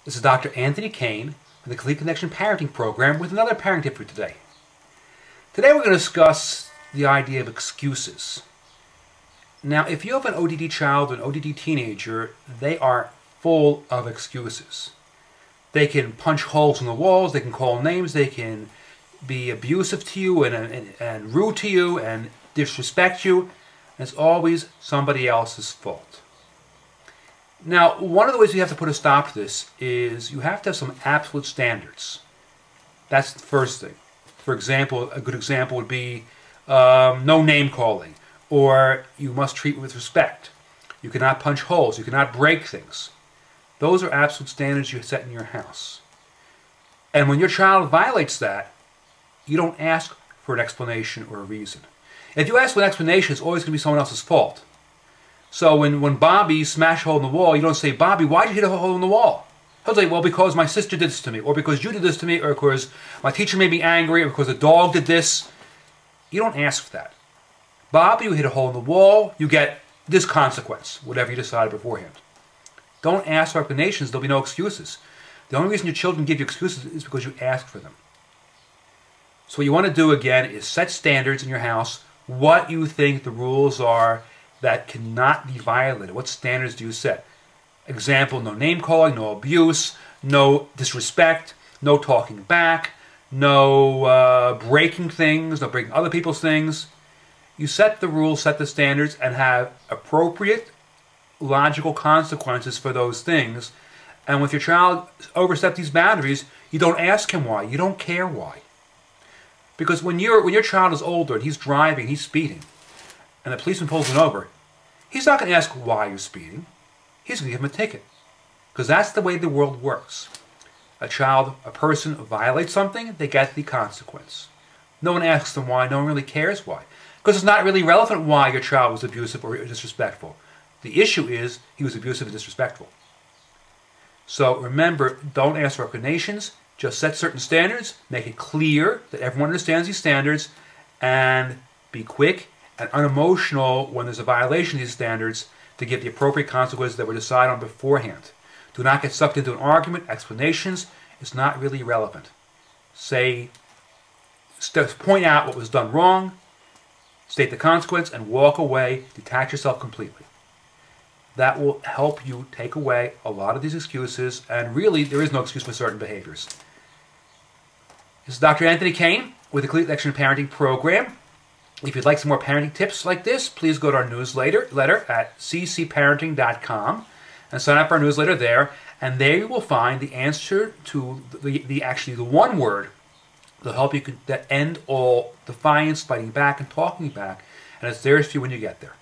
This is Dr. Anthony Kane from the Complete Connection Parenting Program with another parenting tip for today. Today we're going to discuss the idea of excuses. Now, if you have an ODD child or an ODD teenager, they are full of excuses. They can punch holes in the walls, they can call names, they can be abusive to you and rude to you and disrespect you. And it's always somebody else's fault. Now, one of the ways you have to put a stop to this is you have to have some absolute standards. That's the first thing. For example, a good example would be no name calling, or you must treat with respect. You cannot punch holes. You cannot break things. Those are absolute standards you set in your house. And when your child violates that, you don't ask for an explanation or a reason. If you ask for an explanation, it's always going to be someone else's fault. So when Bobby smashed a hole in the wall, you don't say, "Bobby, why did you hit a hole in the wall?" He'll say, "Well, because my sister did this to me, or because you did this to me, or because my teacher made me angry, or because the dog did this." You don't ask for that. "Bobby, you hit a hole in the wall, you get this consequence," whatever you decided beforehand. Don't ask for explanations, there'll be no excuses. The only reason your children give you excuses is because you ask for them. So what you want to do again is set standards in your house, what you think the rules are that cannot be violated. What standards do you set? Example, no name calling, no abuse, no disrespect, no talking back, no breaking things, no breaking other people's things. You set the rules, set the standards, and have appropriate, logical consequences for those things. And if your child oversteps these boundaries, you don't ask him why. You don't care why. Because when your child is older and he's driving, he's speeding, and the policeman pulls him over, he's not going to ask why you're speeding. He's going to give him a ticket. Because that's the way the world works. A person violates something, they get the consequence. No one asks them why, no one really cares why. Because it's not really relevant why your child was abusive or disrespectful. The issue is he was abusive and disrespectful. So remember, don't ask for explanations. Just set certain standards, make it clear that everyone understands these standards, and be quick and unemotional when there's a violation of these standards to give the appropriate consequences that were decided on beforehand. Do not get sucked into an argument. Explanations is not really relevant. Point out what was done wrong, state the consequence, and walk away. Detach yourself completely. That will help you take away a lot of these excuses, and really there is no excuse for certain behaviors. This is Dr. Anthony Kane with the Complete Connection Parenting Program. If you'd like some more parenting tips like this, please go to our newsletter at ccparenting.com and sign up for our newsletter there. And there you will find the answer to the one word that'll help you end all defiance, fighting back, and talking back. And it's there for you when you get there.